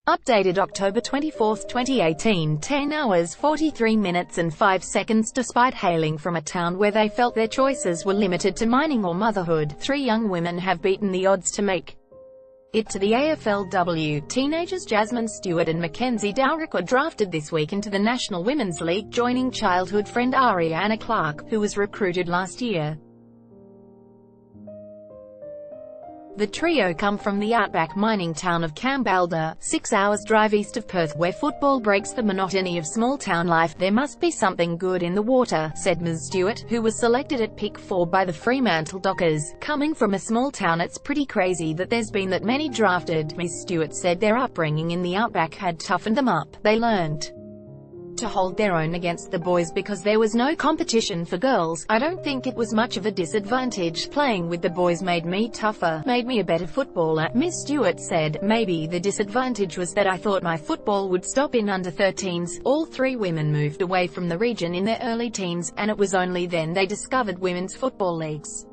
Updated October 24, 2018, 10 hours 43 minutes and 5 seconds. Despite hailing from a town where they felt their choices were limited to mining or motherhood, 3 young women have beaten the odds to make it to the AFLW.Teenagers. Jasmin, Stewart and McKenzie Dowrick were drafted this week into the National Women's League, joining childhood friend Ariana Clark, who was recruited last year. The trio come from the outback mining town of Kambalda, 6 hours drive east of Perth, where football breaks the monotony of small-town life. "There must be something good in the water," said Ms. Stewart, who was selected at pick 4 by the Fremantle Dockers. "Coming from a small town, it's pretty crazy that there's been that many drafted." Ms. Stewart said their upbringing in the outback had toughened them up. They learned to hold their own against the boys because there was no competition for girls. "I don't think it was much of a disadvantage. Playing with the boys made me tougher, made me a better footballer," Ms. Stewart said. "Maybe the disadvantage was that I thought my football would stop in under-13s. All 3 women moved away from the region in their early teens, and it was only then they discovered women's football leagues.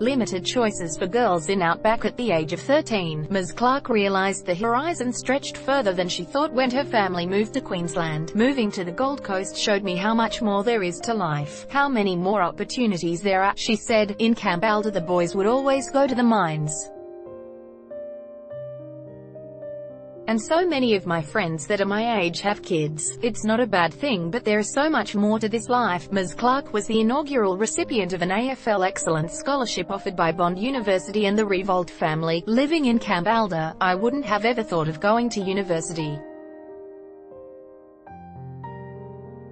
Limited choices for girls in outback at the age of 13. Ms. Clark realised the horizon stretched further than she thought when her family moved to Queensland. "Moving to the Gold Coast showed me how much more there is to life, how many more opportunities there are," she said. "In Kambalda the boys would always go to the mines. And so many of my friends that are my age have kids. It's not a bad thing, but there is so much more to this life." Ms. Clark was the inaugural recipient of an AFL Excellence Scholarship offered by Bond University and the Revolt family. "Living in Kambalda, I wouldn't have ever thought of going to university.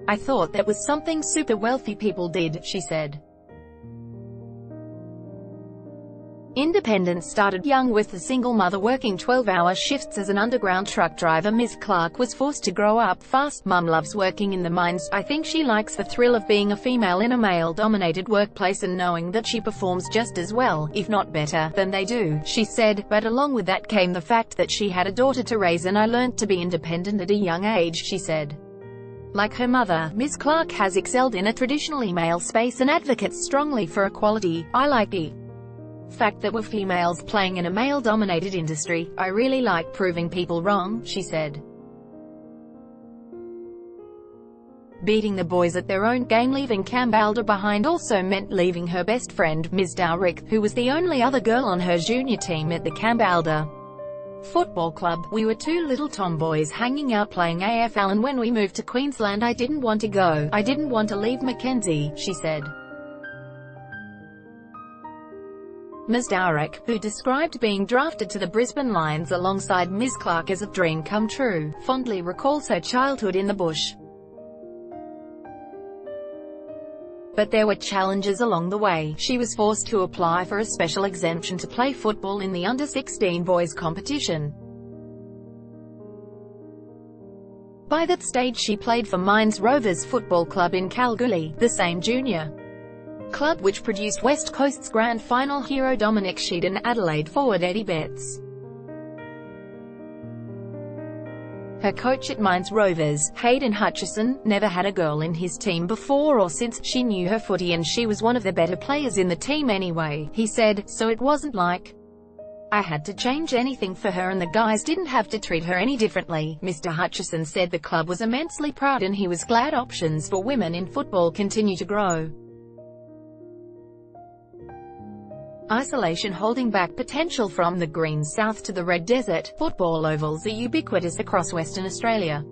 I thought that was something super wealthy people did," she said. Independence started young with a single mother working 12-hour shifts as an underground truck driver. Ms. Clark was forced to grow up fast. "Mum loves working in the mines. I think she likes the thrill of being a female in a male-dominated workplace and knowing that she performs just as well, if not better, than they do," she said. "But along with that came the fact that she had a daughter to raise and I learnt to be independent at a young age," she said. Like her mother, Ms. Clark has excelled in a traditionally male space and advocates strongly for equality. "I like the fact that we're females playing in a male-dominated industry. I really like proving people wrong," she said. Beating the boys at their own game, leaving Kambalda behind, also meant leaving her best friend, Ms. Dowrick, who was the only other girl on her junior team at the Kambalda Football Club. "We were 2 little tomboys hanging out playing AFL, and when we moved to Queensland I didn't want to go. I didn't want to leave McKenzie," she said. Ms. Dowrick, who described being drafted to the Brisbane Lions alongside Ms. Clark as a dream come true, fondly recalls her childhood in the bush. "But there were challenges along the way. She was forced to apply for a special exemption to play football in the under-16 boys competition. By that stage she played for Mines Rovers Football Club in Kalgoorlie, the same junior club which produced West Coast's grand final hero Dominic Sheed and Adelaide forward Eddie Betts. Her coach at Mines Rovers, Hayden Hutchison, never had a girl in his team before or since. She knew her footy and she was one of the better players in the team anyway," he said, "so it wasn't like I had to change anything for her and the guys didn't have to treat her any differently." Mr. Hutchison said the club was immensely proud and he was glad options for women in football continue to grow. Isolation holding back potential. From the green south to the red desert, football ovals are ubiquitous across Western Australia.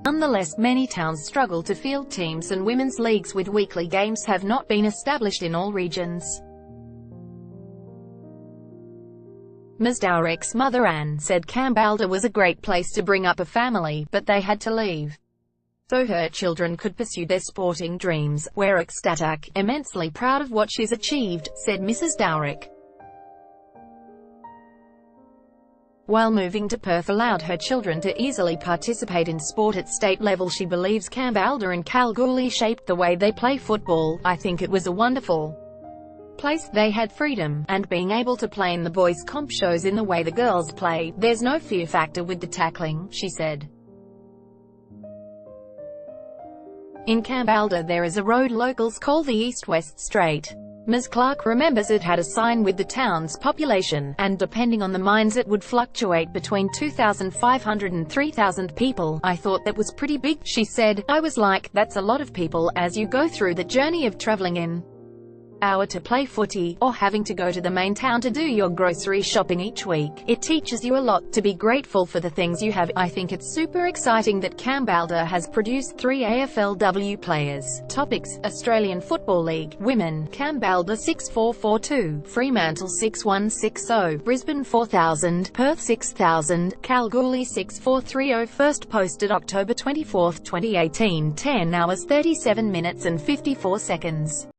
Nonetheless, many towns struggle to field teams and women's leagues with weekly games have not been established in all regions. Ms. Dowrick's mother Anne said Kambalda was a great place to bring up a family, but they had to leave so her children could pursue their sporting dreams. "We're ecstatic, immensely proud of what she's achieved," said Mrs. Dowrick. While moving to Perth allowed her children to easily participate in sport at state level, she believes Kambalda and Kalgoorlie shaped the way they play football. "I think it was a wonderful place. They had freedom, and being able to play in the boys' comp shows in the way the girls play. There's no fear factor with the tackling," she said. In Kambalda there is a road locals call the East-West Straight. Ms. Clark remembers it had a sign with the town's population, and depending on the mines it would fluctuate between 2,500 and 3,000 people. I thought that was pretty big, she said. I was like, that's a lot of people, as you go through the journey of traveling in hour to play footy, or having to go to the main town to do your grocery shopping each week. It teaches you a lot, to be grateful for the things you have. I think it's super exciting that Kambalda has produced 3 AFLW players. Topics: Australian Football League, Women, Kambalda 6442, Fremantle 6160, Brisbane 4000, Perth 6000, Kalgoorlie 6430. First posted October 24, 2018, 10 hours 37 minutes and 54 seconds.